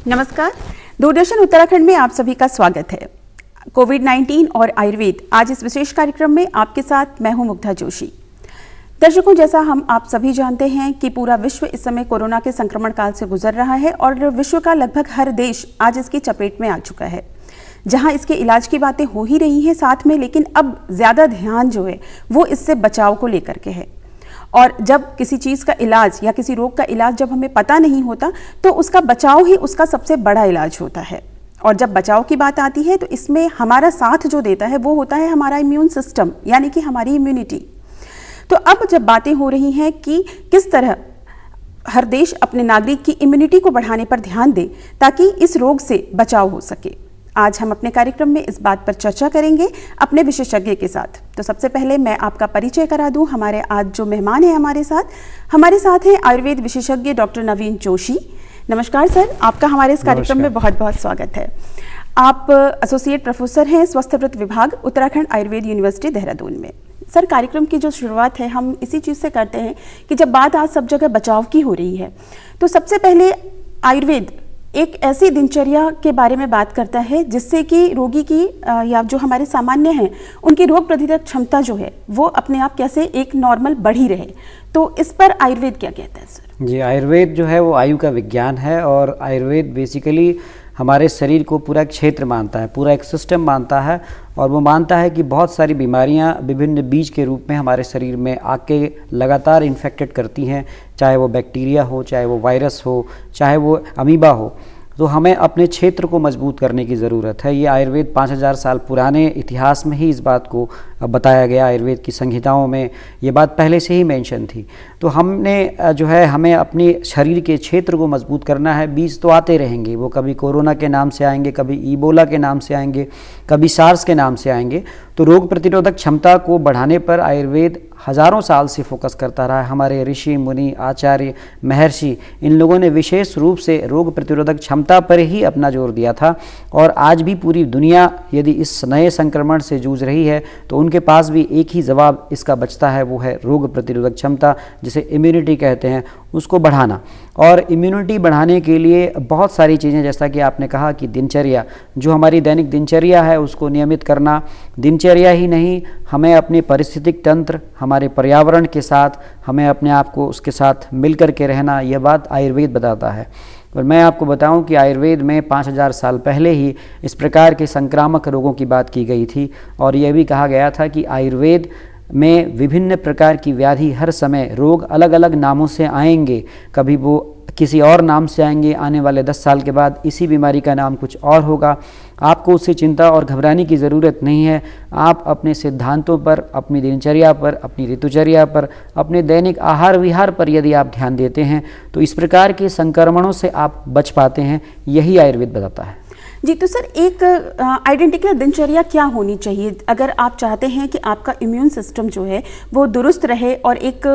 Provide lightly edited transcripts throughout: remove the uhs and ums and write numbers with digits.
नमस्कार, दूरदर्शन उत्तराखंड में आप सभी का स्वागत है। कोविड-19 और आयुर्वेद, आज इस विशेष कार्यक्रम में आपके साथ मैं हूं मुग्धा जोशी। दर्शकों, जैसा हम आप सभी जानते हैं कि पूरा विश्व इस समय कोरोना के संक्रमण काल से गुजर रहा है और विश्व का लगभग हर देश आज इसकी चपेट में आ चुका है। जहां इसके इलाज की बातें हो ही रही हैं साथ में, लेकिन अब ज्यादा ध्यान जो है वो इससे बचाव को लेकर के है। और जब किसी चीज़ का इलाज या किसी रोग का इलाज जब हमें पता नहीं होता तो उसका बचाव ही उसका सबसे बड़ा इलाज होता है। और जब बचाव की बात आती है तो इसमें हमारा साथ जो देता है वो होता है हमारा इम्यून सिस्टम, यानी कि हमारी इम्यूनिटी। तो अब जब बातें हो रही हैं कि किस तरह हर देश अपने नागरिक की इम्यूनिटी को बढ़ाने पर ध्यान दे ताकि इस रोग से बचाव हो सके, आज हम अपने कार्यक्रम में इस बात पर चर्चा करेंगे अपने विशेषज्ञ के साथ। तो सबसे पहले मैं आपका परिचय करा दूं। हमारे आज जो मेहमान हैं हमारे साथ हैं आयुर्वेद विशेषज्ञ डॉक्टर नवीन जोशी। नमस्कार सर, आपका हमारे इस कार्यक्रम में बहुत बहुत स्वागत है। आप एसोसिएट प्रोफेसर हैं स्वास्थ्यव्रत विभाग, उत्तराखंड आयुर्वेद यूनिवर्सिटी देहरादून में। सर, कार्यक्रम की जो शुरुआत है हम इसी चीज़ से करते हैं कि जब बात आज सब जगह बचाव की हो रही है तो सबसे पहले आयुर्वेद एक ऐसी दिनचर्या के बारे में बात करता है जिससे कि रोगी की या जो हमारे सामान्य हैं उनकी रोग प्रतिरोधक क्षमता जो है वो अपने आप कैसे एक नॉर्मल बढ़ी रहे। तो इस पर आयुर्वेद क्या कहता है सर? जी, आयुर्वेद जो है वो आयु का विज्ञान है और आयुर्वेद बेसिकली हमारे शरीर को पूरा एक क्षेत्र मानता है, पूरा एक सिस्टम मानता है और वो मानता है कि बहुत सारी बीमारियां विभिन्न बीज के रूप में हमारे शरीर में आके लगातार इन्फेक्टेड करती हैं, चाहे वो बैक्टीरिया हो, चाहे वो वायरस हो, चाहे वो अमीबा हो। तो हमें अपने क्षेत्र को मजबूत करने की ज़रूरत है। ये आयुर्वेद 5000 साल पुराने इतिहास में ही इस बात को बताया गया, आयुर्वेद की संहिताओं में ये बात पहले से ही मेंशन थी। तो हमने जो है हमें अपने शरीर के क्षेत्र को मजबूत करना है। बीज तो आते रहेंगे, वो कभी कोरोना के नाम से आएंगे, कभी ईबोला के नाम से आएंगे, कभी सार्स के नाम से आएंगे। तो रोग प्रतिरोधक क्षमता को बढ़ाने पर आयुर्वेद हज़ारों साल से फोकस करता रहा है। हमारे ऋषि मुनि आचार्य महर्षि इन लोगों ने विशेष रूप से रोग प्रतिरोधक क्षमता पर ही अपना जोर दिया था और आज भी पूरी दुनिया यदि इस नए संक्रमण से जूझ रही है तो उनके पास भी एक ही जवाब इसका बचता है, वो है रोग प्रतिरोधक क्षमता, जिसे इम्यूनिटी कहते हैं, उसको बढ़ाना। और इम्यूनिटी बढ़ाने के लिए बहुत सारी चीज़ें, जैसा कि आपने कहा कि दिनचर्या, जो हमारी दैनिक दिनचर्या है उसको नियमित करना। दिनचर्या ही नहीं, हमें अपने पारिस्थितिक तंत्र, हमारे पर्यावरण के साथ हमें अपने आप को उसके साथ मिल कर के रहना, यह बात आयुर्वेद बताता है। और मैं आपको बताऊं कि आयुर्वेद में 5000 साल पहले ही इस प्रकार के संक्रामक रोगों की बात की गई थी और यह भी कहा गया था कि आयुर्वेद में विभिन्न प्रकार की व्याधि, हर समय रोग अलग अलग नामों से आएंगे, कभी वो किसी और नाम से आएंगे, आने वाले 10 साल के बाद इसी बीमारी का नाम कुछ और होगा। आपको उससे चिंता और घबराने की ज़रूरत नहीं है। आप अपने सिद्धांतों पर, अपनी दिनचर्या पर, अपनी ऋतुचर्या पर, अपने दैनिक आहार विहार पर यदि आप ध्यान देते हैं तो इस प्रकार के संक्रमणों से आप बच पाते हैं, यही आयुर्वेद बताता है। जी, तो सर एक आइडेंटिकल दिनचर्या क्या होनी चाहिए अगर आप चाहते हैं कि आपका इम्यून सिस्टम जो है वो दुरुस्त रहे और एक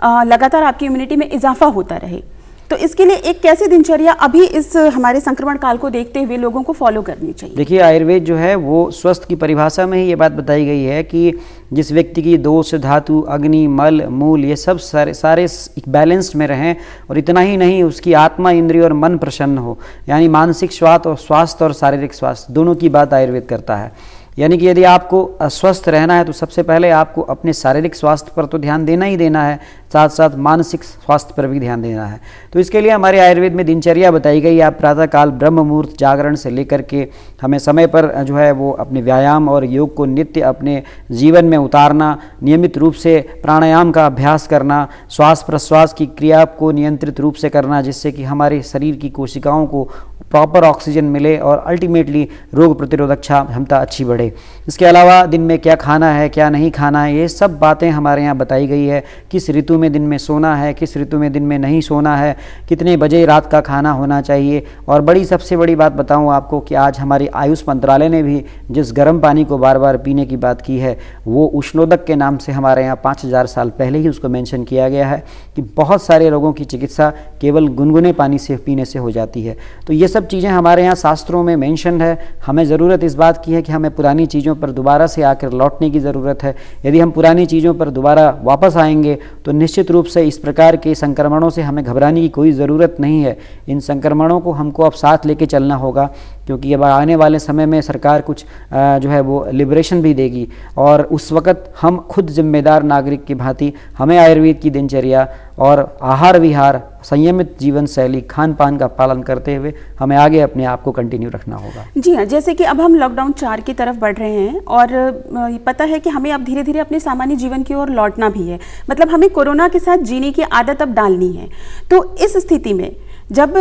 लगातार आपकी इम्यूनिटी में इजाफा होता रहे? तो इसके लिए एक कैसी दिनचर्या अभी इस हमारे संक्रमण काल को देखते हुए लोगों को फॉलो करनी चाहिए? देखिए, आयुर्वेद जो है वो स्वस्थ की परिभाषा में ही ये बात बताई गई है कि जिस व्यक्ति की दोष, धातु, अग्नि, मल, मूल, ये सब सारे बैलेंस्ड में रहें और इतना ही नहीं, उसकी आत्मा, इंद्रिय और मन प्रसन्न हो, यानी मानसिक स्वास्थ्य और शारीरिक स्वास्थ्य दोनों की बात आयुर्वेद करता है। यानी कि यदि आपको स्वस्थ रहना है तो सबसे पहले आपको अपने शारीरिक स्वास्थ्य पर तो ध्यान देना ही देना है, साथ साथ मानसिक स्वास्थ्य पर भी ध्यान देना है। तो इसके लिए हमारे आयुर्वेद में दिनचर्या बताई गई। आप प्रातःकाल ब्रह्म मुहूर्त जागरण से लेकर के हमें समय पर जो है वो अपने व्यायाम और योग को नित्य अपने जीवन में उतारना, नियमित रूप से प्राणायाम का अभ्यास करना, श्वास प्रश्वास की क्रिया को नियंत्रित रूप से करना, जिससे कि हमारे शरीर की कोशिकाओं को प्रॉपर ऑक्सीजन मिले और अल्टीमेटली रोग प्रतिरोधक क्षमता अच्छी बढ़े। इसके अलावा दिन में क्या खाना है, क्या नहीं खाना है, ये सब बातें हमारे यहाँ बताई गई है। किस ऋतु में दिन में सोना है, किस ऋतु में दिन में नहीं सोना है, कितने बजे रात का खाना होना चाहिए। और सबसे बड़ी बात बताऊँ आपको कि आज हमारी आयुष मंत्रालय ने भी जिस गर्म पानी को बार बार पीने की बात की है वो उष्णोदक के नाम से हमारे यहाँ 5000 साल पहले ही उसको मेंशन किया गया है कि बहुत सारे रोगों की चिकित्सा केवल गुनगुने पानी से पीने से हो जाती है। तो ये सब चीज़ें हमारे यहाँ शास्त्रों में मेंशन है। हमें ज़रूरत इस बात की है कि हमें पुरानी चीज़ों पर दोबारा से आकर लौटने की ज़रूरत है। यदि हम पुरानी चीज़ों पर दोबारा वापस आएंगे तो निश्चित रूप से इस प्रकार के संक्रमणों से हमें घबराने की कोई ज़रूरत नहीं है। इन संक्रमणों को हमको अब साथ लेके चलना होगा, क्योंकि अब आने वाले समय में सरकार कुछ जो है वो लिबरेशन भी देगी, और उस वक़्त हम खुद जिम्मेदार नागरिक की भांति हमें आयुर्वेद की दिनचर्या और आहार विहार, संयमित जीवन शैली, खान पान का पालन करते हुए हमें आगे अपने आप को कंटिन्यू रखना होगा। जी हाँ, जैसे कि अब हम लॉकडाउन 4 की तरफ बढ़ रहे हैं और पता है कि हमें अब धीरे धीरे अपने सामान्य जीवन की ओर लौटना भी है, मतलब हमें कोरोना के साथ जीने की आदत अब डालनी है। तो इस स्थिति में जब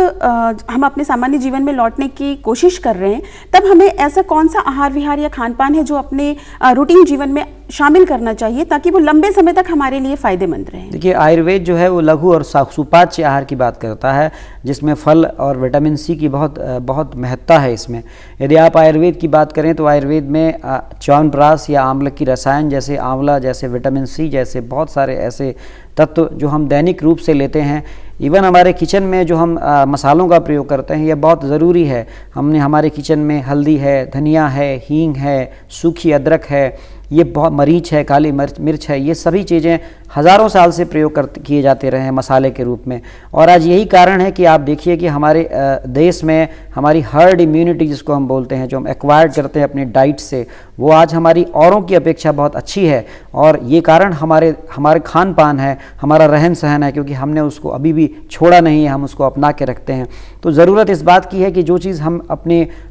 हम अपने सामान्य जीवन में लौटने की कोशिश कर रहे हैं, तब हमें ऐसा कौन सा आहार विहार या खान पान है जो अपने रूटीन जीवन में शामिल करना चाहिए ताकि वो लंबे समय तक हमारे लिए फायदेमंद रहे? देखिए, आयुर्वेद जो है वो लघु और सुपाच्य आहार की बात करता है, जिसमें फल और विटामिन सी की बहुत महत्ता है इसमें। यदि आप आयुर्वेद की बात करें तो आयुर्वेद में च्यवनप्राश या आंवला की रसायन जैसे आंवला जैसे विटामिन सी जैसे बहुत सारे ऐसे तत्व जो हम दैनिक रूप से लेते हैं, इवन हमारे किचन में जो हम मसालों का प्रयोग करते हैं, यह बहुत ज़रूरी है। हमने हमारे किचन में हल्दी है, धनिया है, हींग है, सूखी अदरक है, ये बहुत मरीच है, काली मिर्च है, ये सभी चीज़ें हज़ारों साल से प्रयोग किए जाते रहे हैं मसाले के रूप में। और आज यही कारण है कि आप देखिए कि हमारे देश में हमारी हर्ड इम्यूनिटी जिसको हम बोलते हैं, जो हम एक्वायर्ड करते हैं अपने डाइट से, वो आज हमारी औरों की अपेक्षा बहुत अच्छी है। और ये कारण हमारे खान पान है, हमारा रहन सहन है, क्योंकि हमने उसको अभी भी छोड़ा नहीं है, हम उसको अपना के रखते हैं। तो ज़रूरत इस बात की है कि जो चीज़ हम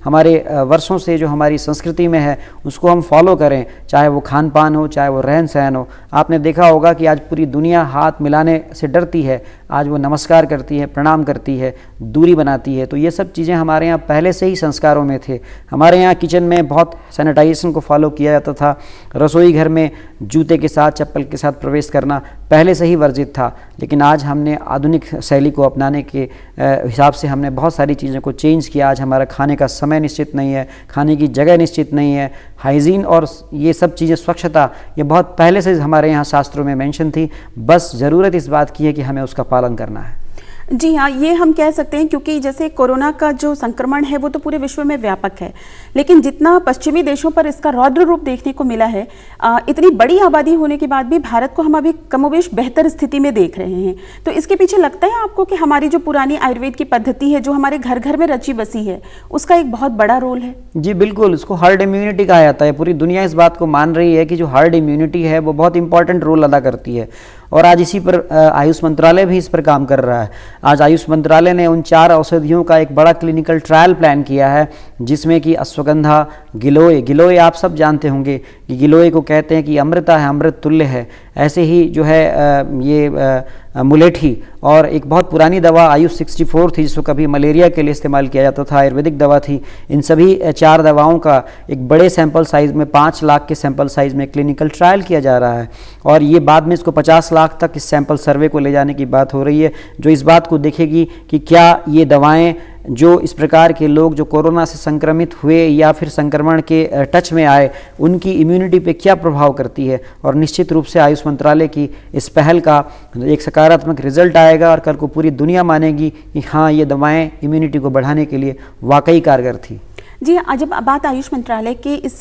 हमारे वर्षों से जो हमारी संस्कृति में है उसको हम फॉलो करें, चाहे वो खान पान हो, चाहे वो रहन सहन हो। आपने देखा होगा कि आज पूरी दुनिया हाथ मिलाने से डरती है, आज वो नमस्कार करती है, प्रणाम करती है, दूरी बनाती है। तो ये सब चीज़ें हमारे यहाँ पहले से ही संस्कारों में थे। हमारे यहाँ किचन में बहुत सैनिटाइजेशन को फॉलो किया जाता था। रसोई घर में जूते के साथ, चप्पल के साथ प्रवेश करना पहले से ही वर्जित था। लेकिन आज हमने आधुनिक शैली को अपनाने के हिसाब से हमने बहुत सारी चीज़ों को चेंज किया। आज हमारा खाने का समय निश्चित नहीं है, खाने की जगह निश्चित नहीं है, हाइजीन और ये सब चीज़ें, स्वच्छता, ये बहुत पहले से हमारे यहाँ शास्त्रों में मेंशन थी। बस ज़रूरत इस बात की है कि हमें उसका पालन करना है। जी हाँ, ये हम कह सकते हैं क्योंकि जैसे कोरोना का जो संक्रमण है वो तो पूरे विश्व में व्यापक है, लेकिन जितना पश्चिमी देशों पर इसका रौद्र रूप देखने को मिला है, इतनी बड़ी आबादी होने के बाद भी भारत को हम अभी कमोबेश बेहतर स्थिति में देख रहे हैं। तो इसके पीछे लगता है आपको कि हमारी जो पुरानी आयुर्वेद की पद्धति है, जो हमारे घर घर में रची बसी है, उसका एक बहुत बड़ा रोल है? जी बिल्कुल, इसको हर्ड इम्यूनिटी कहा जाता है। पूरी दुनिया इस बात को मान रही है कि जो हर्ड इम्यूनिटी है वो बहुत इंपॉर्टेंट रोल अदा करती है, और आज इसी पर आयुष मंत्रालय भी इस पर काम कर रहा है। आज आयुष मंत्रालय ने उन 4 औषधियों का एक बड़ा क्लिनिकल ट्रायल प्लान किया है, जिसमें कि अश्वगंधा, गिलोय आप सब जानते होंगे कि गिलोय को कहते हैं कि अमृता है, अमृत तुल्य है। ऐसे ही जो है ये मुलेठी, और एक बहुत पुरानी दवा आयुष 64 थी जिसको कभी मलेरिया के लिए इस्तेमाल किया जाता था, आयुर्वेदिक दवा थी। इन सभी 4 दवाओं का एक बड़े सैंपल साइज़ में 5 लाख के सैंपल साइज़ में क्लिनिकल ट्रायल किया जा रहा है, और ये बाद में इसको 50 लाख तक इस सैंपल सर्वे को ले जाने की बात हो रही है, जो इस बात को देखेगी कि क्या ये दवाएं जो इस प्रकार के लोग जो कोरोना से संक्रमित हुए या फिर संक्रमण के टच में आए, उनकी इम्यूनिटी पे क्या प्रभाव करती है। और निश्चित रूप से आयुष मंत्रालय की इस पहल का एक सकारात्मक रिजल्ट आएगा, और कल को पूरी दुनिया मानेगी कि हाँ, ये दवाएं इम्यूनिटी को बढ़ाने के लिए वाकई कारगर थी। जी, जब बात आयुष मंत्रालय के इस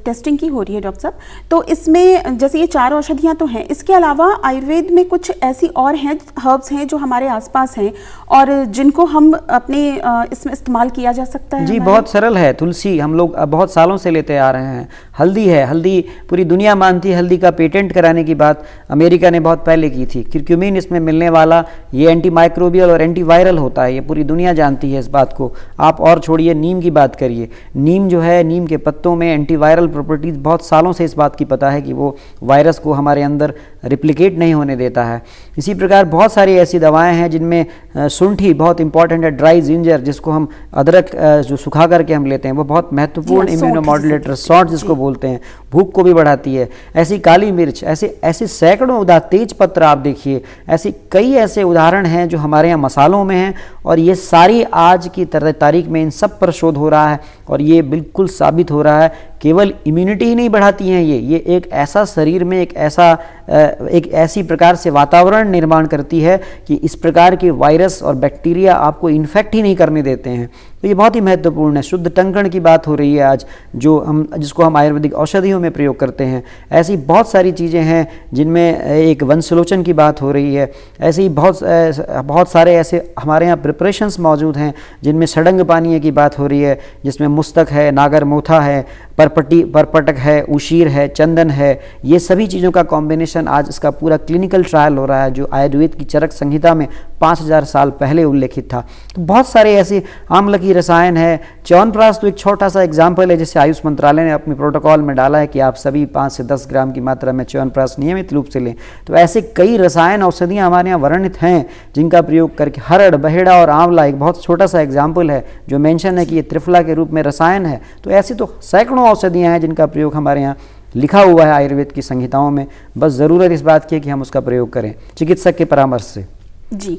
टेस्टिंग की हो रही है डॉक्टर साहब, तो इसमें जैसे ये 4 औषधियाँ तो हैं, इसके अलावा आयुर्वेद में कुछ ऐसी और हैं, हर्ब्स हैं जो हमारे आसपास हैं और जिनको हम अपने इसमें इस्तेमाल किया जा सकता है? जी, बहुत सरल है। तुलसी हम लोग बहुत सालों से लेते आ रहे हैं। हल्दी है, हल्दी पूरी दुनिया मानती है। हल्दी का पेटेंट कराने की बात अमेरिका ने बहुत पहले की थी। क्यूरक्यूमिन इसमें मिलने वाला, ये एंटी माइक्रोबियल और एंटी वायरल होता है, ये पूरी दुनिया जानती है इस बात को। आप और छोड़िए, नीम की बात करिए। नीम जो है, नीम के पत्तों में एंटीवायरल प्रॉपर्टीज, बहुत सालों से इस बात की पता है कि वो वायरस को हमारे अंदर रिप्लिकेट नहीं होने देता है। इसी प्रकार बहुत सारी ऐसी दवाएं हैं जिनमें शुंठी बहुत इंपॉर्टेंट है, ड्राई जिंजर जिसको हम अदरक जो सुखा करके हम लेते हैं, वो बहुत महत्वपूर्ण इम्यूनोमॉड्यूलेटर, सॉल्ट जिसको बोलते हैं, भूख को भी बढ़ाती है। ऐसी काली मिर्च, ऐसे सैकड़ों तेज पत्र आप देखिए, ऐसी कई ऐसे उदाहरण हैं जो हमारे यहाँ मसालों में हैं, और ये सारी आज की तारीख में इन सब पर शोध हो रहा है, और ये बिल्कुल साबित हो रहा है केवल इम्यूनिटी ही नहीं बढ़ाती हैं, ये एक ऐसा शरीर में एक ऐसी प्रकार से वातावरण निर्माण करती है कि इस प्रकार के वायरस और बैक्टीरिया आपको इन्फेक्ट ही नहीं करने देते हैं। तो ये बहुत ही महत्वपूर्ण है। शुद्ध टंकण की बात हो रही है आज, जिसको हम आयुर्वेदिक औषधियों में प्रयोग करते हैं। ऐसी बहुत सारी चीज़ें हैं जिनमें एक वंशलोचन की बात हो रही है। ऐसे ही बहुत सारे ऐसे हमारे यहाँ प्रिपरेशंस मौजूद हैं जिनमें षडंग पानीय की बात हो रही है, जिसमें मुस्तक है, नागर मोथा है, परपटक है, उशीर है, चंदन है। ये सभी चीज़ों का कॉम्बिनेशन आज इसका पूरा क्लिनिकल ट्रायल हो रहा है, जो आयुर्वेद की चरक संहिता में 5000 साल पहले उल्लेखित था। तो बहुत सारे ऐसे आम्ल की रसायन है। च्यवनप्राश तो एक छोटा सा एग्जाम्पल है, जैसे आयुष मंत्रालय ने अपने प्रोटोकॉल में डाला है कि आप सभी 5 से 10 ग्राम की मात्रा में च्यवनप्राश नियमित रूप से लें। तो ऐसे कई रसायन औषधियाँ हमारे यहाँ वर्णित हैं जिनका प्रयोग करके, हरड़, बहेड़ा और आंवला एक बहुत छोटा सा एग्जाम्पल है जो मेंशन है कि ये त्रिफला के रूप में रसायन है। तो ऐसी तो सैकड़ों औषधियाँ हैं जिनका प्रयोग हमारे यहाँ लिखा हुआ है आयुर्वेद की संहिताओं में। बस ज़रूरत इस बात की है कि हम उसका प्रयोग करें चिकित्सक के परामर्श से। जी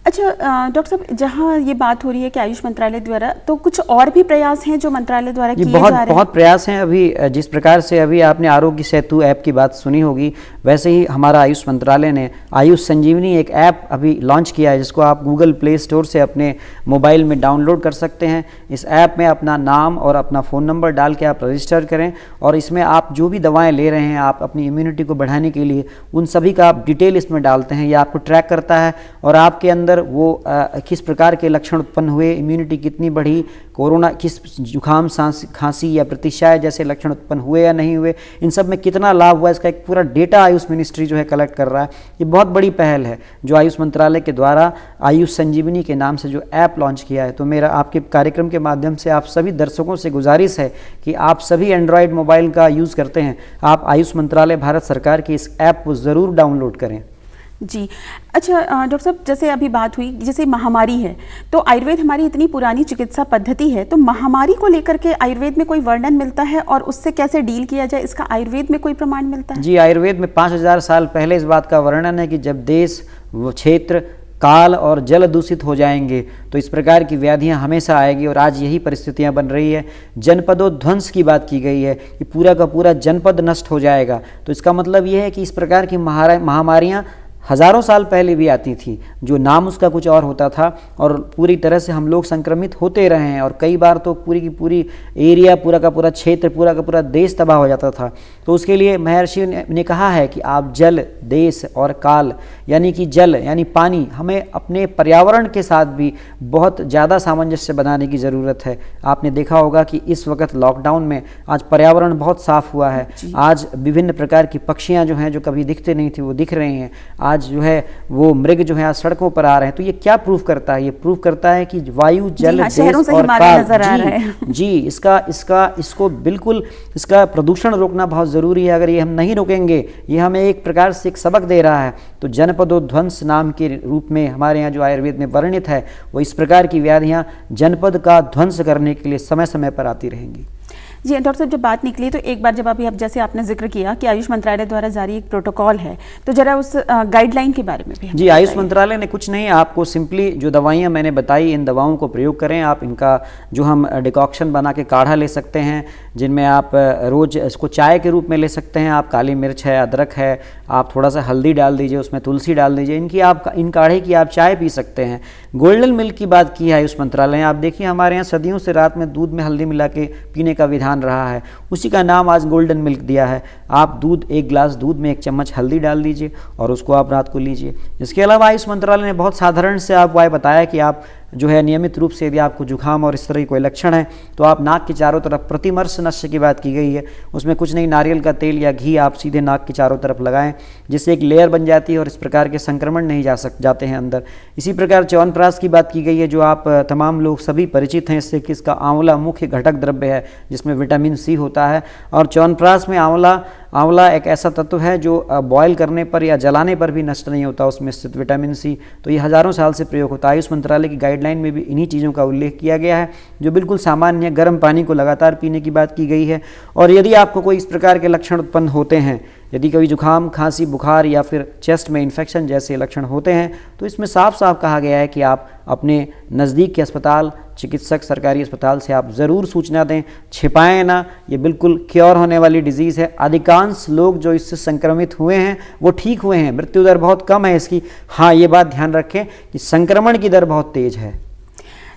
अच्छा डॉक्टर साहब, जहाँ ये बात हो रही है कि आयुष मंत्रालय द्वारा, तो कुछ और भी प्रयास हैं जो मंत्रालय द्वारा किए जा रहे हैं? बहुत प्रयास हैं। अभी जिस प्रकार से अभी आपने आरोग्य सेतु ऐप की बात सुनी होगी, वैसे ही हमारा आयुष मंत्रालय ने आयुष संजीवनी एक ऐप अभी लॉन्च किया है, जिसको आप गूगल प्ले स्टोर से अपने मोबाइल में डाउनलोड कर सकते हैं। इस ऐप में अपना नाम और अपना फ़ोन नंबर डाल के आप रजिस्टर करें, और इसमें आप जो भी दवाएँ ले रहे हैं, आप अपनी इम्यूनिटी को बढ़ाने के लिए, उन सभी का आप डिटेल इसमें डालते हैं। ये आपको ट्रैक करता है और आपके अंदर वो किस प्रकार के लक्षण उत्पन्न हुए, इम्यूनिटी कितनी बढ़ी, कोरोना किस जुकाम, खांसी या प्रतिशाय जैसे लक्षण उत्पन्न हुए या नहीं हुए, इन सब में कितना लाभ हुआ, इसका एक पूरा डेटा आयुष मिनिस्ट्री जो है कलेक्ट कर रहा है। ये बहुत बड़ी पहल है जो आयुष मंत्रालय के द्वारा आयुष संजीवनी के नाम से जो ऐप लॉन्च किया है। तो मेरा आपके कार्यक्रम के माध्यम से आप सभी दर्शकों से गुजारिश है कि आप सभी एंड्रॉयड मोबाइल का यूज़ करते हैं, आप आयुष मंत्रालय भारत सरकार की इस ऐप को ज़रूर डाउनलोड करें। जी अच्छा डॉक्टर साहब, जैसे अभी बात हुई, जैसे महामारी है, तो आयुर्वेद हमारी इतनी पुरानी चिकित्सा पद्धति है, तो महामारी को लेकर के आयुर्वेद में कोई वर्णन मिलता है और उससे कैसे डील किया जाए, इसका आयुर्वेद में कोई प्रमाण मिलता है? जी, आयुर्वेद में 5000 साल पहले इस बात का वर्णन है कि जब देश, क्षेत्र, काल और जल दूषित हो जाएंगे तो इस प्रकार की व्याधियां हमेशा आएगी, और आज यही परिस्थितियां बन रही है। जनपदोध्वंस की बात की गई है कि पूरा का पूरा जनपद नष्ट हो जाएगा। तो इसका मतलब यह है कि इस प्रकार की महामारियां हज़ारों साल पहले भी आती थी, जो नाम उसका कुछ और होता था, और पूरी तरह से हम लोग संक्रमित होते रहे हैं, और कई बार तो पूरी की पूरी एरिया, पूरा का पूरा क्षेत्र, पूरा का पूरा देश तबाह हो जाता था। तो उसके लिए महर्षि ने कहा है कि आप जल, देश और काल, यानी कि जल यानी पानी, हमें अपने पर्यावरण के साथ भी बहुत ज़्यादा सामंजस्य बनाने की ज़रूरत है। आपने देखा होगा कि इस वक्त लॉकडाउन में आज पर्यावरण बहुत साफ हुआ है। आज विभिन्न प्रकार की पक्षियाँ जो हैं, जो कभी दिखते नहीं थी, वो दिख रही हैं। आज जो है वो मृग जो है आज सड़कों पर आ रहे हैं। तो ये क्या प्रूफ करता है? ये प्रूफ करता है कि वायु, जल, देश और काल, जी इसको बिल्कुल, इसका प्रदूषण रोकना बहुत ज़रूरी है। अगर ये हम नहीं रोकेंगे, ये हमें एक प्रकार से एक सबक दे रहा है। तो जनपदोध्वंस नाम के रूप में हमारे यहाँ जो आयुर्वेद में वर्णित है, वो इस प्रकार की व्याधियाँ जनपद का ध्वंस करने के लिए समय समय पर आती रहेंगी। जी डॉक्टर साहब, जब बात निकली तो एक बार जब अभी आप जैसे आपने जिक्र किया कि आयुष मंत्रालय द्वारा जारी एक प्रोटोकॉल है, तो जरा उस गाइडलाइन के बारे में भी। जी, आयुष मंत्रालय ने कुछ नहीं, आपको सिंपली जो दवाइयाँ मैंने बताई, इन दवाओं को प्रयोग करें। आप इनका जो हम डिकॉक्शन बना के काढ़ा ले सकते हैं, जिनमें आप रोज़ इसको चाय के रूप में ले सकते हैं। आप काली मिर्च है, अदरक है, आप थोड़ा सा हल्दी डाल दीजिए, उसमें तुलसी डाल दीजिए, इन काढ़े की आप चाय पी सकते हैं। गोल्डन मिल्क की बात की है आयुष मंत्रालय ने। आप देखिए हमारे यहाँ सदियों से रात में दूध में हल्दी मिला के पीने का विधान रहा है, उसी का नाम आज गोल्डन मिल्क दिया है। आप एक गिलास दूध में 1 चम्मच हल्दी डाल दीजिए और उसको आप रात को लीजिए। इसके अलावा आयुष मंत्रालय ने बहुत साधारण से आपको बताया कि आप जो है नियमित रूप से, यदि आपको जुकाम और इस तरह की कोई लक्षण है, तो आप नाक के चारों तरफ, प्रतिमर्श नस्य की बात की गई है, उसमें कुछ नहीं, नारियल का तेल या घी आप सीधे नाक के चारों तरफ लगाएं, जिससे एक लेयर बन जाती है और इस प्रकार के संक्रमण नहीं जाते हैं अंदर। इसी प्रकार च्यवनप्राश की बात की गई है, जो आप तमाम लोग सभी परिचित हैं इससे कि इसका आंवला मुख्य घटक द्रव्य है, जिसमें विटामिन सी होता है। और च्यवनप्राश में आंवला एक ऐसा तत्व है जो बॉयल करने पर या जलाने पर भी नष्ट नहीं होता, उसमें स्थित विटामिन सी। तो ये हज़ारों साल से प्रयोग होता है। आयुष मंत्रालय की गाइडलाइन में भी इन्हीं चीज़ों का उल्लेख किया गया है, जो बिल्कुल सामान्य गर्म पानी को लगातार पीने की बात की गई है। और यदि आपको कोई इस प्रकार के लक्षण उत्पन्न होते हैं, यदि कभी जुकाम, खांसी, बुखार या फिर चेस्ट में इन्फेक्शन जैसे लक्षण होते हैं, तो इसमें साफ साफ कहा गया है कि आप अपने नज़दीक के अस्पताल, चिकित्सक, सरकारी अस्पताल से आप ज़रूर सूचना दें, छिपाएं ना। ये बिल्कुल क्योर होने वाली डिजीज़ है। अधिकांश लोग जो इससे संक्रमित हुए हैं वो ठीक हुए हैं, मृत्यु दर बहुत कम है इसकी। हाँ, ये बात ध्यान रखें कि संक्रमण की दर बहुत तेज़ है।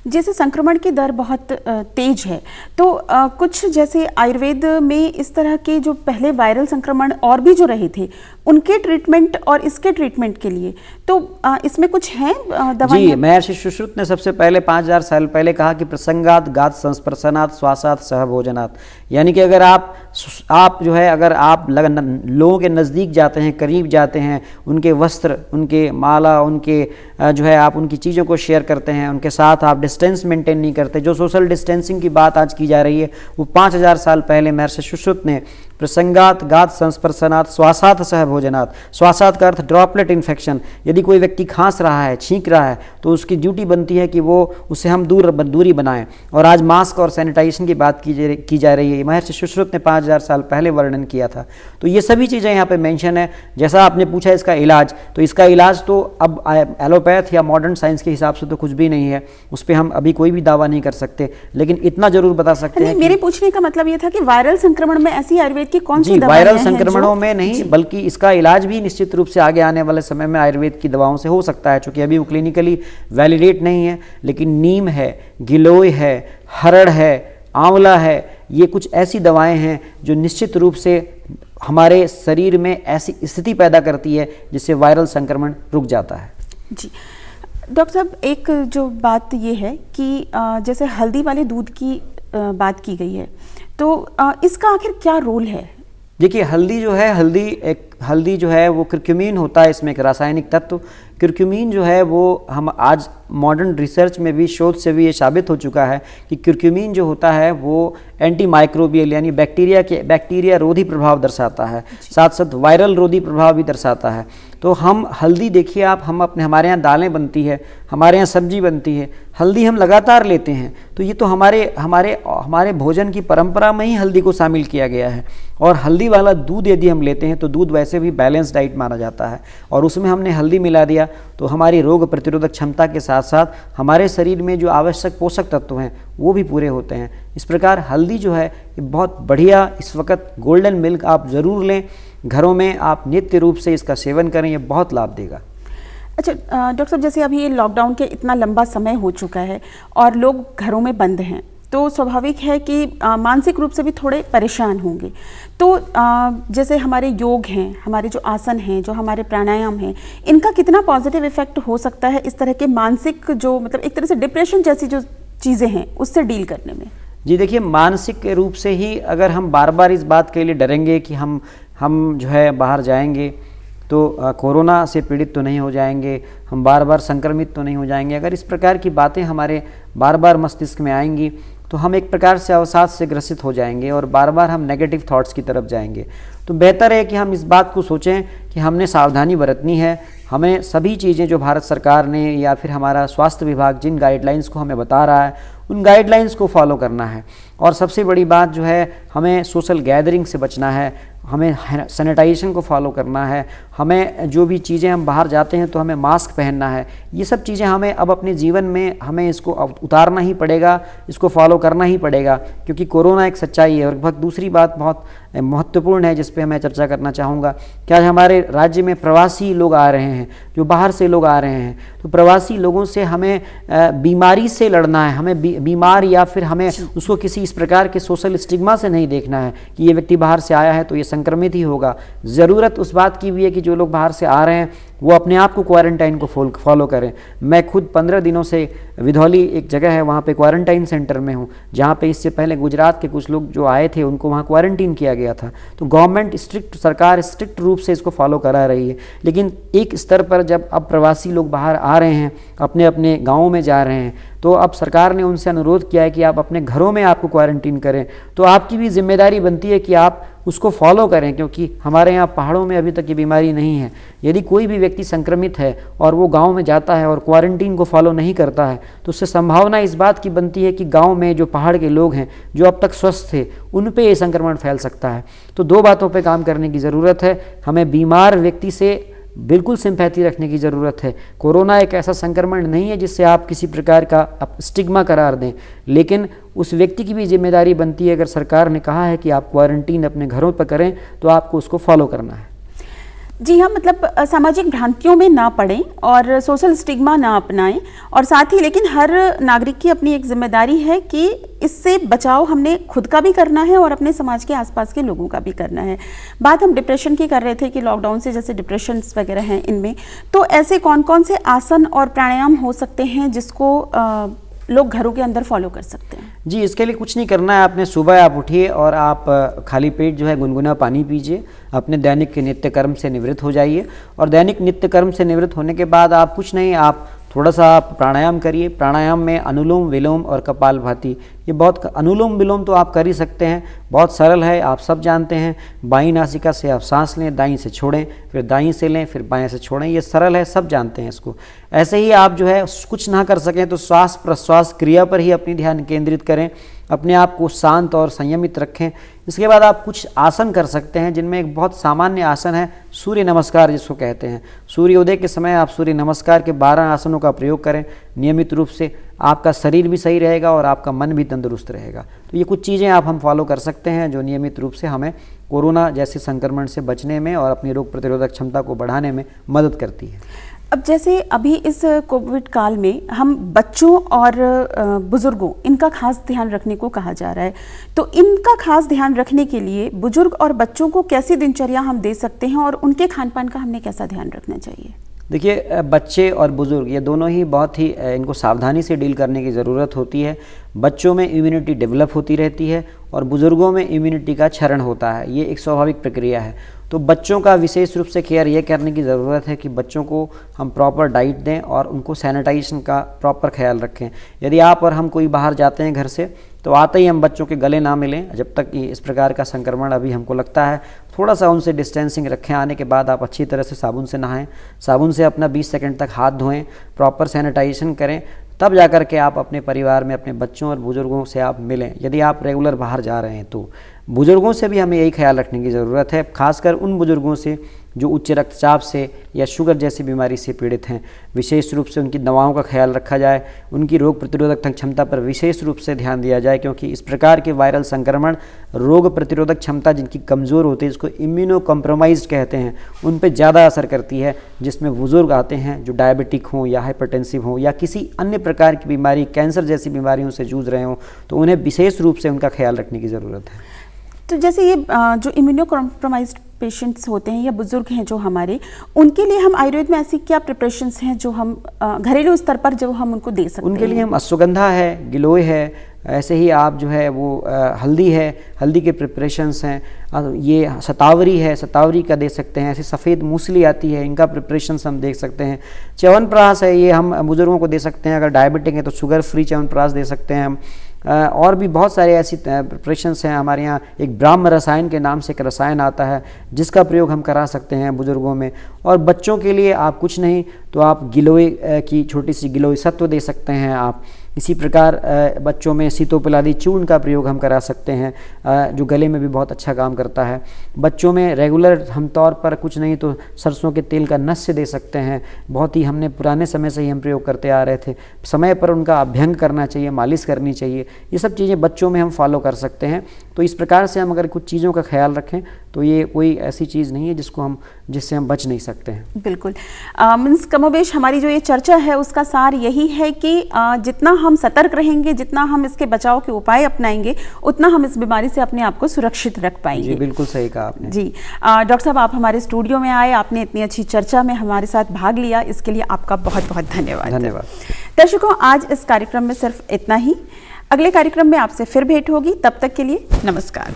जैसे संक्रमण की दर बहुत तेज है, तो कुछ जैसे आयुर्वेद में इस तरह के जो पहले वायरल संक्रमण और भी जो रहे थे उनके ट्रीटमेंट और इसके ट्रीटमेंट के लिए, तो इसमें कुछ है दवाइयाँ? जी, महर्षि सुश्रुत ने सबसे पहले 5000 साल पहले कहा कि प्रसंगात गात संस्पर्शनात् श्वासात् सह भोजनात्, यानी कि अगर आप जो है अगर आप लोगों के नज़दीक जाते हैं, करीब जाते हैं, उनके वस्त्र, उनके माला, उनके जो है आप उनकी चीज़ों को शेयर करते हैं, उनके साथ आप डिस्टेंस मेंटेन नहीं करते, जो सोशल डिस्टेंसिंग की बात आज की जा रही है वो 5000 साल पहले महर्षि सुश्रुत ने प्रसंगात गात संस्पर्शनात् श्वासात् सह भोजनात्, श्वासात् का अर्थ ड्रॉपलेट इन्फेक्शन, यदि कोई व्यक्ति खांस रहा है, छींक रहा है तो उसकी ड्यूटी बनती है कि वो उससे हम दूरी बनाएं। और आज मास्क और सैनिटाइजेशन की बात की जा रही है, महर्षि सुश्रुत ने 5000 साल पहले वर्णन किया था। तो ये सभी चीज़ें यहाँ पे मेंशन है। जैसा आपने पूछा इसका इलाज, तो इसका इलाज तो अब एलोपैथ या मॉडर्न साइंस के हिसाब से तो कुछ भी नहीं है, उस पर हम अभी कोई भी दावा नहीं कर सकते, लेकिन इतना जरूर बता सकते हैं। मेरे पूछने का मतलब ये था कि वायरल संक्रमण में ऐसी आयुर्वेद की कौन सी दवाएं वायरल संक्रमणों में नहीं, बल्कि इसका इलाज भी निश्चित रूप से आगे आने वाले समय में आयुर्वेद की दवाओं से हो सकता है, क्योंकि अभी वो क्लिनिकली वैलिडेट नहीं है। लेकिन नीम है, गिलोय है, हरड़ है, आंवला है, ये कुछ ऐसी दवाएं हैं जो निश्चित रूप से हमारे शरीर में ऐसी स्थिति पैदा करती है जिससे वायरल संक्रमण रुक जाता है। जी डॉक्टर साहब, एक जो बात ये है कि जैसे हल्दी वाले दूध की बात की गई है, तो इसका आखिर क्या रोल है? देखिए, हल्दी जो है वो कर्क्यूमिन होता है, इसमें एक रासायनिक तत्व। कर्क्यूमिन जो है वो हम आज मॉडर्न रिसर्च में भी, शोध से भी ये साबित हो चुका है कि कर्क्यूमिन जो होता है वो एंटी माइक्रोबियल यानी बैक्टीरिया रोधी प्रभाव दर्शाता है, साथ साथ वायरल रोधी प्रभाव भी दर्शाता है। तो हम हल्दी देखिए आप, हमारे यहाँ दालें बनती है, हमारे यहाँ सब्जी बनती है, हल्दी हम लगातार लेते हैं, तो ये तो हमारे भोजन की परंपरा में ही हल्दी को शामिल किया गया है। और हल्दी वाला दूध यदि हम लेते हैं तो दूध वैसे भी बैलेंस डाइट माना जाता है, और उसमें हमने हल्दी मिला दिया तो हमारी रोग प्रतिरोधक क्षमता के साथ साथ हमारे शरीर में जो आवश्यक पोषक तत्व हैं वो भी पूरे होते हैं। इस प्रकार हल्दी जो है ये बहुत बढ़िया, इस वक्त गोल्डन मिल्क आप ज़रूर लें, घरों में आप नित्य रूप से इसका सेवन करें, ये बहुत लाभ देगा। अच्छा डॉक्टर साहब, जैसे अभी ये लॉकडाउन के इतना लंबा समय हो चुका है और लोग घरों में बंद हैं, तो स्वाभाविक है कि मानसिक रूप से भी थोड़े परेशान होंगे। तो जैसे हमारे योग हैं, हमारे जो आसन हैं, जो हमारे प्राणायाम हैं, इनका कितना पॉजिटिव इफेक्ट हो सकता है इस तरह के मानसिक जो मतलब एक तरह से डिप्रेशन जैसी जो चीज़ें हैं उससे डील करने में? जी देखिए, मानसिक रूप से ही अगर हम बार बार इस बात के लिए डरेंगे कि हम जो है बाहर जाएंगे तो कोरोना से पीड़ित तो नहीं हो जाएंगे, हम बार बार संक्रमित तो नहीं हो जाएंगे, अगर इस प्रकार की बातें हमारे बार बार मस्तिष्क में आएंगी तो हम एक प्रकार से अवसाद से ग्रसित हो जाएंगे और बार बार हम नेगेटिव थॉट्स की तरफ जाएंगे। तो बेहतर है कि हम इस बात को सोचें कि हमने सावधानी बरतनी है, हमें सभी चीज़ें जो भारत सरकार ने या फिर हमारा स्वास्थ्य विभाग जिन गाइडलाइंस को हमें बता रहा है उन गाइडलाइंस को फॉलो करना है। और सबसे बड़ी बात जो है, हमें सोशल गैदरिंग से बचना है, हमें सैनिटाइजेशन को फॉलो करना है, हमें जो भी चीज़ें हम बाहर जाते हैं तो हमें मास्क पहनना है। ये सब चीज़ें हमें अब अपने जीवन में हमें इसको उतारना ही पड़ेगा, इसको फॉलो करना ही पड़ेगा, क्योंकि कोरोना एक सच्चाई है। और दूसरी बात बहुत महत्वपूर्ण है जिस पे मैं चर्चा करना चाहूँगा कि आज हमारे राज्य में प्रवासी लोग आ रहे हैं, जो बाहर से लोग आ रहे हैं, तो प्रवासी लोगों से हमें बीमारी से लड़ना है, हमें बीमार या फिर हमें उसको किसी इस प्रकार के सोशल स्टिग्मा से नहीं देखना है कि ये व्यक्ति बाहर से आया है तो ये संक्रमित ही होगा। ज़रूरत उस बात की भी है कि जो लोग बाहर से आ रहे हैं वो अपने आप को क्वारंटाइन को फॉलो करें। मैं खुद 15 दिनों से विधौली एक जगह है वहाँ पे क्वारंटाइन सेंटर में हूँ, जहाँ पे इससे पहले गुजरात के कुछ लोग जो आए थे उनको वहाँ क्वारंटीन किया गया था। तो गवर्नमेंट सरकार स्ट्रिक्ट रूप से इसको फॉलो करा रही है। लेकिन एक स्तर पर जब अब प्रवासी लोग बाहर आ रहे हैं, अपने अपने गाँवों में जा रहे हैं, तो अब सरकार ने उनसे अनुरोध किया है कि आप अपने घरों में आपको क्वारंटीन करें। तो आपकी भी जिम्मेदारी बनती है कि आप उसको फॉलो करें, क्योंकि हमारे यहाँ पहाड़ों में अभी तक ये बीमारी नहीं है। यदि कोई भी व्यक्ति संक्रमित है और वो गांव में जाता है और क्वारंटीन को फॉलो नहीं करता है तो उससे संभावना इस बात की बनती है कि गांव में जो पहाड़ के लोग हैं जो अब तक स्वस्थ थे उन पे ये संक्रमण फैल सकता है। तो दो बातों पे काम करने की ज़रूरत है। हमें बीमार व्यक्ति से बिल्कुल सिंपैथी रखने की ज़रूरत है। कोरोना एक ऐसा संक्रमण नहीं है जिससे आप किसी प्रकार का स्टिग्मा करार दें, लेकिन उस व्यक्ति की भी जिम्मेदारी बनती है, अगर सरकार ने कहा है कि आप क्वारंटीन अपने घरों पर करें तो आपको उसको फॉलो करना है। जी हाँ, मतलब सामाजिक भ्रांतियों में ना पड़ें और सोशल स्टिग्मा ना अपनाएं, और साथ ही लेकिन हर नागरिक की अपनी एक जिम्मेदारी है कि इससे बचाव हमने खुद का भी करना है और अपने समाज के आसपास के लोगों का भी करना है। बात हम डिप्रेशन की कर रहे थे कि लॉकडाउन से जैसे डिप्रेशंस वगैरह हैं इनमें, तो ऐसे कौन कौन से आसन और प्राणायाम हो सकते हैं जिसको लोग घरों के अंदर फॉलो कर सकते हैं? जी, इसके लिए कुछ नहीं करना है। आपने सुबह आप उठिए और आप खाली पेट जो है गुनगुना पानी पीजिए, अपने दैनिक के नित्य कर्म से निवृत्त हो जाइए। और दैनिक नित्य कर्म से निवृत्त होने के बाद आप कुछ नहीं, आप थोड़ा सा आप प्राणायाम करिए। प्राणायाम में अनुलोम विलोम और कपालभाति, ये बहुत, अनुलोम विलोम तो आप कर ही सकते हैं, बहुत सरल है, आप सब जानते हैं। बाईं नासिका से आप सांस लें, दाईं से छोड़ें, फिर दाईं से लें, फिर बाएं से छोड़ें, ये सरल है, सब जानते हैं इसको। ऐसे ही आप जो है कुछ ना कर सकें तो श्वास प्रश्वास क्रिया पर ही अपनी ध्यान केंद्रित करें, अपने आप को शांत और संयमित रखें। इसके बाद आप कुछ आसन कर सकते हैं, जिनमें एक बहुत सामान्य आसन है सूर्य नमस्कार जिसको कहते हैं। सूर्योदय के समय आप सूर्य नमस्कार के 12 आसनों का प्रयोग करें नियमित रूप से, आपका शरीर भी सही रहेगा और आपका मन भी तंदुरुस्त रहेगा। तो ये कुछ चीज़ें आप हम फॉलो कर सकते हैं जो नियमित रूप से हमें कोरोना जैसे संक्रमण से बचने में और अपनी रोग प्रतिरोधक क्षमता को बढ़ाने में मदद करती है। अब जैसे अभी इस कोविड काल में हम बच्चों और बुजुर्गों, इनका खास ध्यान रखने को कहा जा रहा है, तो इनका खास ध्यान रखने के लिए बुजुर्ग और बच्चों को कैसी दिनचर्या हम दे सकते हैं और उनके खान पान का हमने कैसा ध्यान रखना चाहिए? देखिए, बच्चे और बुज़ुर्ग ये दोनों ही बहुत ही इनको सावधानी से डील करने की ज़रूरत होती है। बच्चों में इम्यूनिटी डेवलप होती रहती है और बुज़ुर्गों में इम्यूनिटी का क्षरण होता है, ये एक स्वाभाविक प्रक्रिया है। तो बच्चों का विशेष रूप से केयर ये करने की ज़रूरत है कि बच्चों को हम प्रॉपर डाइट दें और उनको सैनिटाइजेशन का प्रॉपर ख्याल रखें। यदि आप और हम कोई बाहर जाते हैं घर से, तो आते ही हम बच्चों के गले ना मिलें जब तक कि इस प्रकार का संक्रमण अभी हमको लगता है। थोड़ा सा उनसे डिस्टेंसिंग रखें। आने के बाद आप अच्छी तरह से साबुन से नहाएं, साबुन से अपना 20 सेकंड तक हाथ धोएं, प्रॉपर सैनिटाइजेशन करें, तब जाकर के आप अपने परिवार में अपने बच्चों और बुज़ुर्गों से आप मिलें। यदि आप रेगुलर बाहर जा रहे हैं तो बुज़ुर्गों से भी हमें यही ख्याल रखने की ज़रूरत है, खासकर उन बुज़ुर्गों से जो उच्च रक्तचाप से या शुगर जैसी बीमारी से पीड़ित हैं। विशेष रूप से उनकी दवाओं का ख्याल रखा जाए, उनकी रोग प्रतिरोधक क्षमता पर विशेष रूप से ध्यान दिया जाए, क्योंकि इस प्रकार के वायरल संक्रमण रोग प्रतिरोधक क्षमता जिनकी कमज़ोर होती है, जिसको इम्यूनो कॉम्प्रोमाइज्ड कहते हैं, उन पर ज़्यादा असर करती है। जिसमें बुज़ुर्ग आते हैं जो डायबिटिक हों या हाइपरटेंसिव हों या किसी अन्य प्रकार की बीमारी, कैंसर जैसी बीमारियों से जूझ रहे हों, तो उन्हें विशेष रूप से उनका ख्याल रखने की ज़रूरत है। तो जैसे ये जो इम्यूनो कॉम्प्रोमाइज्ड पेशेंट्स होते हैं या बुजुर्ग हैं जो हमारे, उनके लिए हम आयुर्वेद में ऐसी क्या प्रिपरेशंस हैं जो हम घरेलू स्तर पर जो हम उनको दे सकते हैं? उनके लिए हम अश्वगंधा है, गिलोय है, ऐसे ही आप जो है वो हल्दी है, हल्दी के प्रिपरेशंस हैं, ये शतावरी है, शतावरी का दे सकते हैं। ऐसे सफ़ेद मूसली आती है, इनका प्रिपरेशंस हम देख सकते हैं। च्यवनप्राश है, ये हम बुज़ुर्गों को दे सकते हैं। अगर डायबिटिक है तो शुगर फ्री च्यवनप्राश दे सकते हैं हम। और भी बहुत सारे ऐसी प्रिपरेशंस हैं हमारे यहाँ। एक ब्राह्म रसायन के नाम से एक रसायन आता है जिसका प्रयोग हम करा सकते हैं बुज़ुर्गों में। और बच्चों के लिए आप कुछ नहीं तो आप गिलोय की छोटी सी गिलोय सत्व दे सकते हैं आप। इसी प्रकार बच्चों में सीतोपलादी चूर्ण का प्रयोग हम करा सकते हैं जो गले में भी बहुत अच्छा काम करता है। बच्चों में रेगुलर हम तौर पर कुछ नहीं तो सरसों के तेल का नस्य दे सकते हैं, बहुत ही हमने पुराने समय से ही हम प्रयोग करते आ रहे थे। समय पर उनका अभ्यंग करना चाहिए, मालिश करनी चाहिए, ये सब चीज़ें बच्चों में हम फॉलो कर सकते हैं। तो इस प्रकार से हम अगर कुछ चीज़ों का ख्याल रखें तो ये कोई ऐसी चीज़ नहीं है जिससे हम बच नहीं सकते हैं। बिल्कुल। मीन्स कमोबेश हमारी जो ये चर्चा है उसका सार यही है कि जितना हम सतर्क रहेंगे, जितना हम इसके बचाव के उपाय अपनाएंगे, उतना हम इस बीमारी से अपने आप को सुरक्षित रख पाएंगे। जी बिल्कुल सही कहा आपने। जी डॉक्टर साहब, आप हमारे स्टूडियो में आए, आपने इतनी अच्छी चर्चा में हमारे साथ भाग लिया, इसके लिए आपका बहुत बहुत धन्यवाद। धन्यवाद। दर्शकों, आज इस कार्यक्रम में सिर्फ इतना ही। अगले कार्यक्रम में आपसे फिर भेंट होगी, तब तक के लिए नमस्कार।